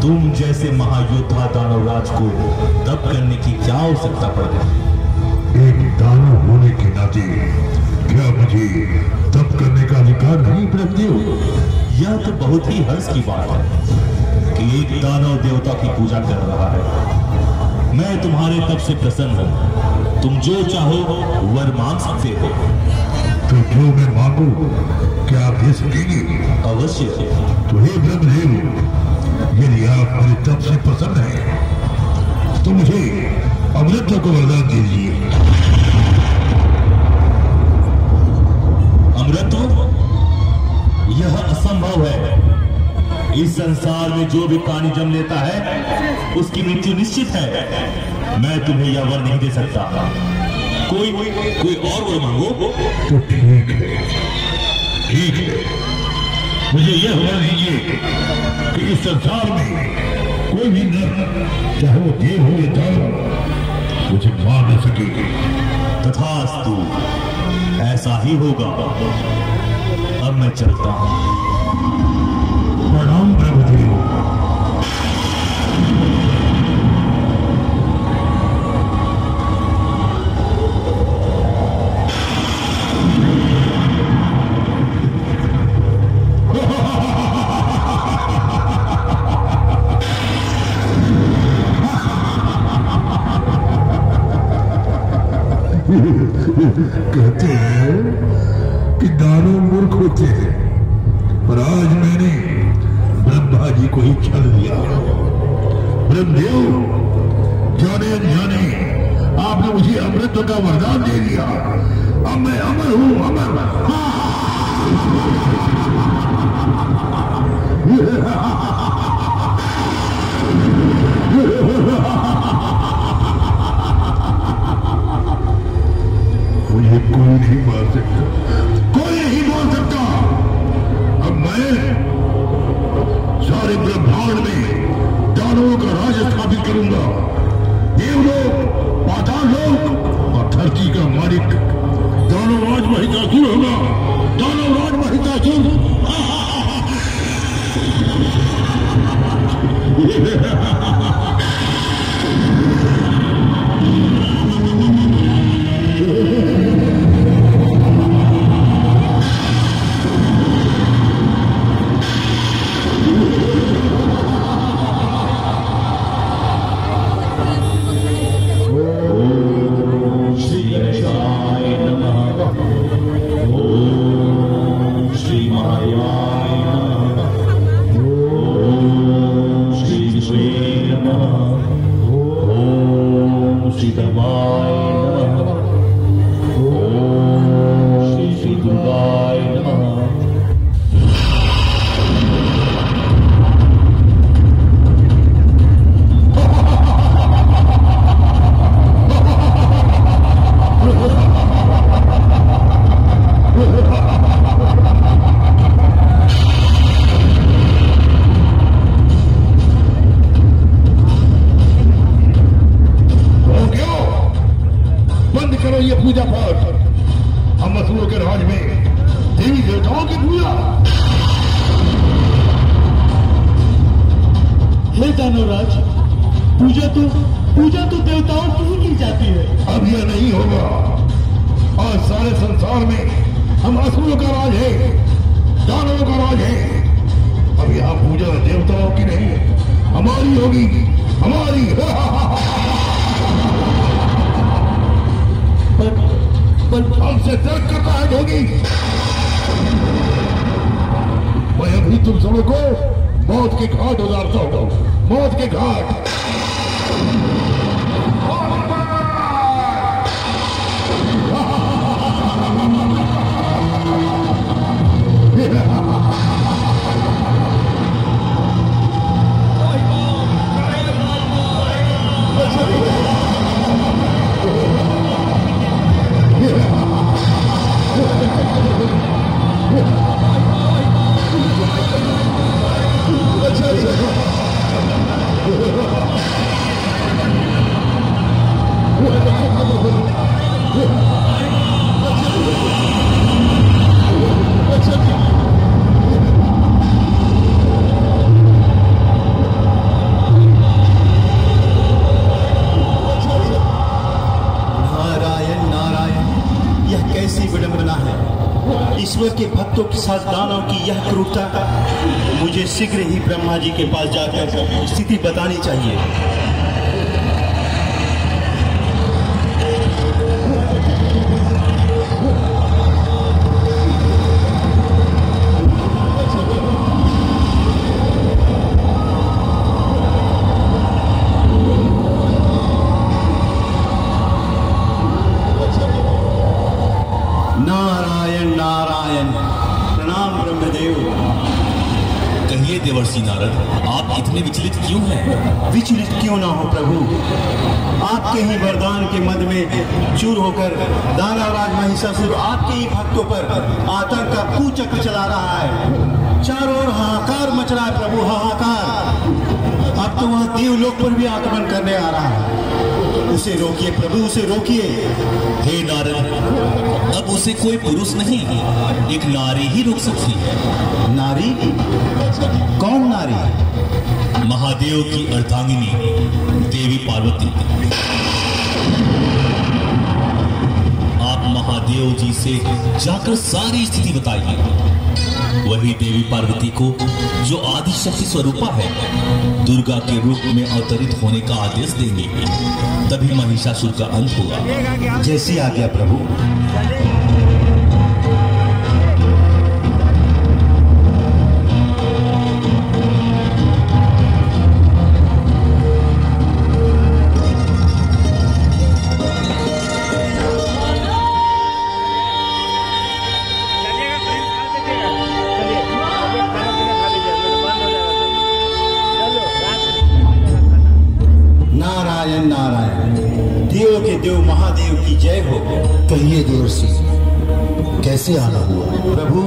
तुम जैसे महायोद्धा दानवराज को तप करने की क्या आवश्यकता पड़ गई? एक दानव होने के नाते क्या मुझे तप करने का अधिकार नहीं ब्रह्मदेव? यह तो बहुत ही हर्ष की बात है कि एक दानव देवता की पूजा कर रहा है। मैं तुम्हारे तप से प्रसन्न हूँ। तुम जो चाहो वर मांग सकते हो। तो जो मैं मांगू क्या आप दे सकेंगे? अवश्य। तो हे ब्रह्मदेव, यदि आप मेरे तप से प्रसन्न हैं तो मुझे अमृत को वरदान दीजिए। अमृत? यह असंभव है। इस संसार में जो भी प्राणी जन्म लेता है उसकी मृत्यु निश्चित है। मैं तुम्हें यह वर नहीं दे सकता। कोई और वर मांगो। तो ठीक है, ठीक है, मुझे यह वर दीजिए कि इस संसार में कोई भी नर, चाहे वो देव हो या दानव, मुझे मार न सकेगी। तथास्तु, ऐसा ही होगा। अब मैं चलता हूँ। प्रणाम ब्रह्मदेव। कहते हैं कि दानव मूर्ख होते हैं, पर आज मैंने ब्रह्मा जी को ही छल दिया। ब्रह्मदेव, जाने अनजाने आपने मुझे अमृत का वरदान दे दिया। अब मैं अमर हूं, अमर। मुझे कोई नहीं मार सकता, कोई नहीं मार सकता। अब मैं सारे ब्रह्मांड में दानवों का राज स्थापित करूंगा। देवलोक, पाताल लोक और धरती का मालिक दानवराज महिषासुर होगा। दानवराज महिषासुर। पूजा तो देवताओं की ही की जाती है। अब यह नहीं होगा। आज सारे संसार में हम असुरों का राज है, दानवों का राज है। अब यहाँ पूजा देवताओं की नहीं, हमारी होगी, हमारी। पर हमसे तर्क करता है भोगी। मैं अभी तुम सबों को मौत के घाट उतारता हूँ, मौत के घाट। ईश्वर के भक्तों के साथ दानव की यह क्रूरता, मुझे शीघ्र ही ब्रह्मा जी के पास जाकर स्थिति बतानी चाहिए। नारायण नारायण, प्रणाम ब्रह्मदेव। कहिए देवर्षि नारद, आप इतने विचलित क्यों हैं? विचलित क्यों ना हो प्रभु, आपके ही वरदान के मद में चूर होकर दानवराज महिषासुर आपके ही भक्तों पर आतंक का कुचक्र चला रहा है। चारों ओर हाहाकार मच रहा है प्रभु, हाहाकार। अब तो वह देवलोक पर भी आक्रमण करने आ रहा है। उसे रोकिए प्रभु, उसे रोकिए। हे नारद, अब उसे कोई पुरुष नहीं, एक नारी ही रोक सकती है। नारी? कौन नारी? महादेव की अर्धांगिनी देवी पार्वती। आप महादेव जी से जाकर सारी स्थिति बताइए। वही देवी पार्वती को, जो आदि शक्ति स्वरूपा है, दुर्गा के रूप में अवतरित होने का आदेश देंगे, तभी महिषासुर का अंत होगा। जैसी आज्ञा प्रभु। नारायण नारायण, देव के देव महादेव की जय हो। कहिए देवर्षि, कैसे आना हुआ? प्रभु,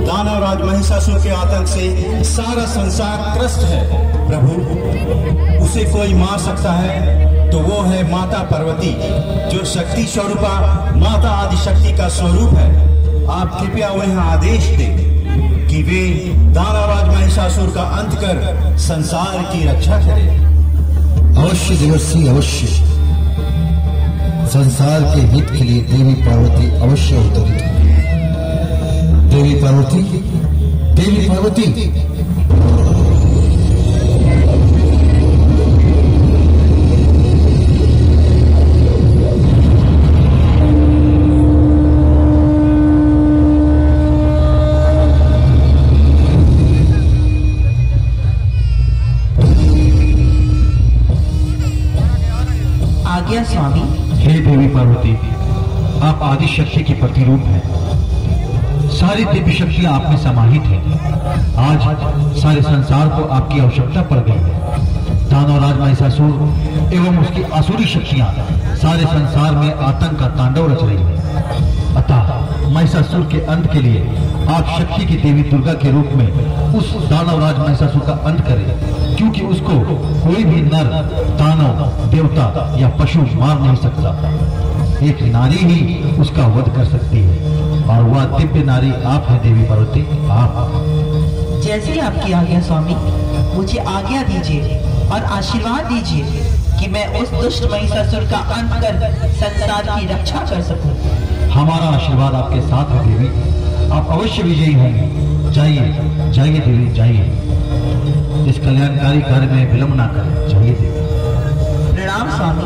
दानवराज महिषासुर के आतंक से सारा संसार त्रस्त है। प्रभु, उसे कोई मार सकता है तो वो है माता पार्वती, जो शक्ति स्वरूपा माता आदि शक्ति का स्वरूप है। आप कृपया उन्हें आदेश दें कि वे दानवराज महिषासुर का अंत कर संसार की रक्षा करें। अवश्य देवर्षि, अवश्य। संसार के हित के लिए देवी पार्वती अवश्य अवतरित होगी। देवी पार्वती, देवी पार्वती। आज्ञा स्वामी। हे देवी पार्वती, आप आदि शक्ति के प्रतिरूप हैं। सारी दिव्य शक्तियां आप में समाहित हैं। आज सारे संसार को आपकी आवश्यकता पड़ गई है। दानवराज महिषासुर एवं उसकी असुरी शक्तियां सारे संसार में आतंक का तांडव रच रही है। अतः महिषासुर के अंत के लिए आप शक्ति की देवी दुर्गा के रूप में उस दानवराज महिषासुर का अंत करें, क्योंकि उसको कोई भी नर, दानव, देवता या पशु मार नहीं सकता। एक नारी ही उसका वध कर सकती है, और वह दिव्य नारी आप हैं देवी पार्वती, आप। जैसी आपकी आज्ञा स्वामी। मुझे आज्ञा दीजिए और आशीर्वाद दीजिए कि मैं उस दुष्ट महिषासुर का अंत कर संसार की रक्षा कर सकूं। हमारा आशीर्वाद आपके साथ है देवी, आप अवश्य विजयी होंगे। जाइए जाइए देवी, जाइए। इस कल्याणकारी कार्य में विलंब ना करें। जाइए देवी। प्रणाम स्वामी।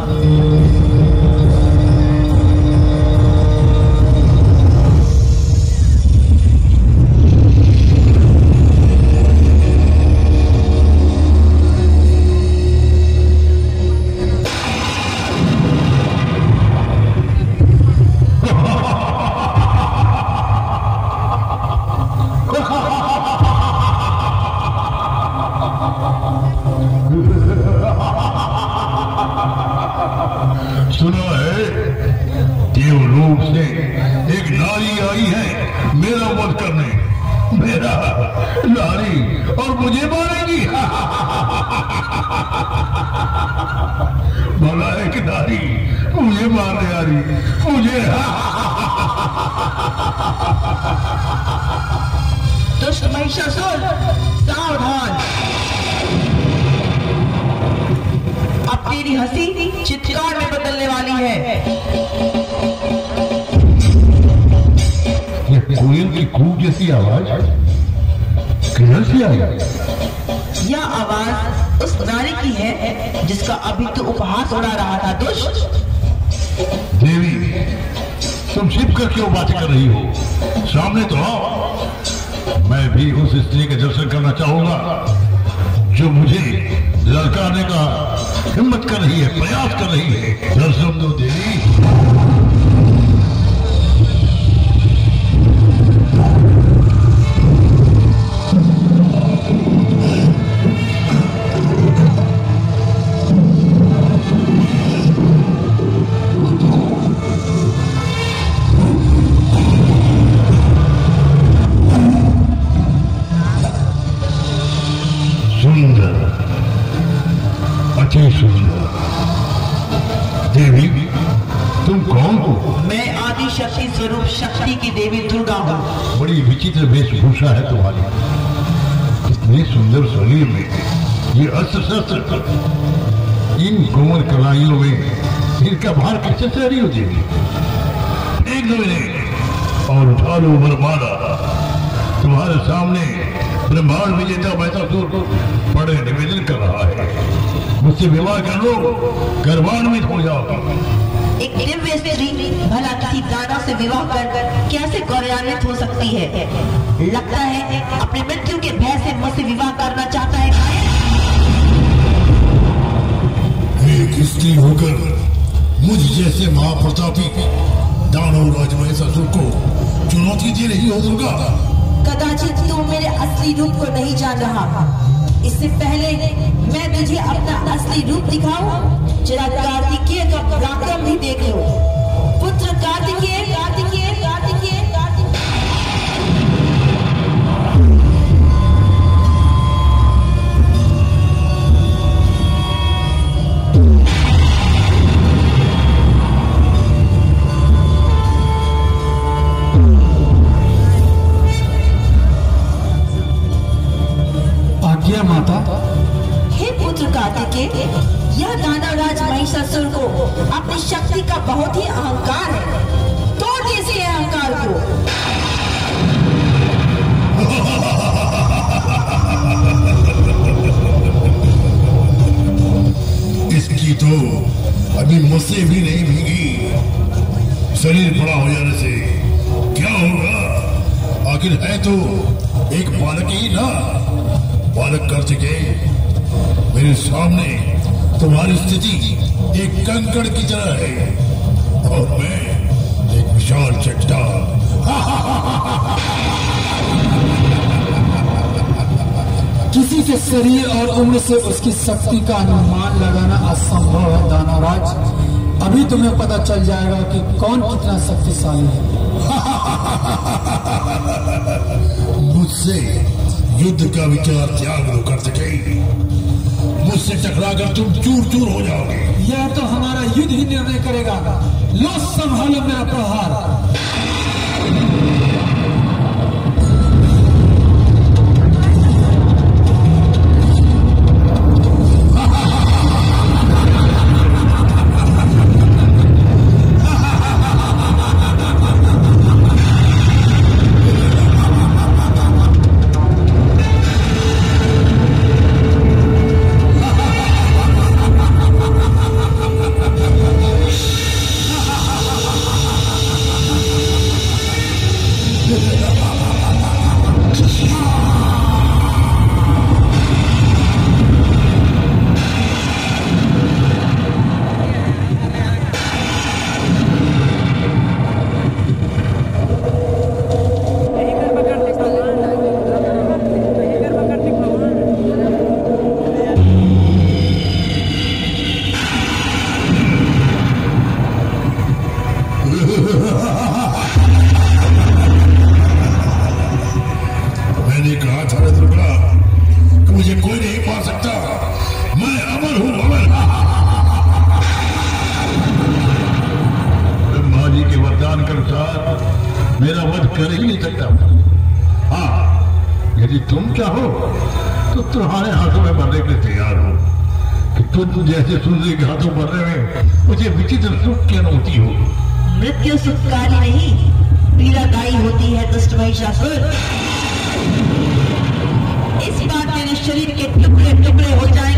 सुना है, देवलोक से एक नारी आई है मेरा वध करने। मेरा नारी और मुझे मारेगी। भला एक नारी मुझे मारने आ रही, मुझे। दुष्ट महिषासुर, सावधान। अब तेरी हंसी चित्कार में बदलने वाली है। ये कोयल की कूक जैसी आवाज किधर से आई? यह आवाज उस नारी की है जिसका अभी तो उपहास उड़ा रहा था दुष्ट। देवी, तुम छिप कर क्यों बातें कर रही हो? सामने तो आओ। मैं भी उस स्त्री के दर्शन करना चाहूंगा जो मुझे ललकारने का हिम्मत कर रही है, प्रयास कर रही है। दर्शन दो देवी। देवी, तुम कौन हो? मैं आदि शक्ति स्वरूप शक्ति की देवी दुर्गा हूँ। बड़ी विचित्र वेशभूषा है तुम्हारी। इतने सुंदर शरीर में ये अस्त्र शस्त्र, इन कोमल कलाइयों में इनका भार कैसे सह रही हो देवी? एक दो मिनट और उठा लो वरमाला। तुम्हारे सामने ब्रह्मांड विजेता महिषासुर बड़े निवेदन कर रहा है, मुझसे विवाह कर लो, गर्वान्वित हो जाओ। एक दिव्य स्त्री भला किसी दानव से विवाह कर कैसे गौरवान्वित हो सकती है? लगता है अपनी मृत्यु के भय से मुझसे विवाह करना चाहता है। एक स्त्री होकर मुझ जैसे महाप्रतापी दानव राज महिषासुर को चुनौती दे रही हो दुर्गा? कदाचित तू मेरे असली रूप को नहीं जान रहा। इससे पहले मैं तुझे अपना असली रूप दिखाऊं, जरा कार्तिकेय का पराक्रम भी देख लो। पुत्र कार्तिकेय, कार्तिकेय, कार्तिकेय, माता। हे पुत्र कार्तिकेय, यह दानवराज महिषासुर को अपनी शक्ति का बहुत ही अहंकार है। तोड़ दे इसे अहंकार को। इसकी तो अभी मुझसे भी नहीं भीगी। शरीर बड़ा हो जाने से क्या होगा? आखिर है तो एक बालक ही ना। बालक कार्तिकेय, मेरे सामने तुम्हारी स्थिति एक कंकड़ की तरह है और मैं एक विशाल चट्टान। किसी के शरीर और उम्र से उसकी शक्ति का अनुमान लगाना असंभव है दानवराज। अभी तुम्हें पता चल जाएगा कि कौन कितना शक्तिशाली है। मुझसे युद्ध का विचार त्याग लो कार्तिकेय। मुझसे टकराकर तुम चूर चूर हो जाओगे। यह तो हमारा युद्ध ही निर्णय करेगा। लो संभालो मेरा प्रहार। मैंने कहा था ना दुर्गा कि मुझे कोई नहीं मार सकता। मैं अमर हूं, अमर। ब्रह्मा जी के वरदान के अनुसार मेरा वध कर ही नहीं सकता। हाँ, यदि तुम चाहो तो तुम्हारे हाथों में मरने के लिए तैयार हो कि तुम जैसे सूर्य के हाथों मरने में मुझे विचित्र सुख की अनुभूति हो। मृत्यु सुखकारी नहीं, पीड़ादायी होती है दुष्ट महिषासुर। इस बार तेरे शरीर के टुकड़े टुकड़े हो जाए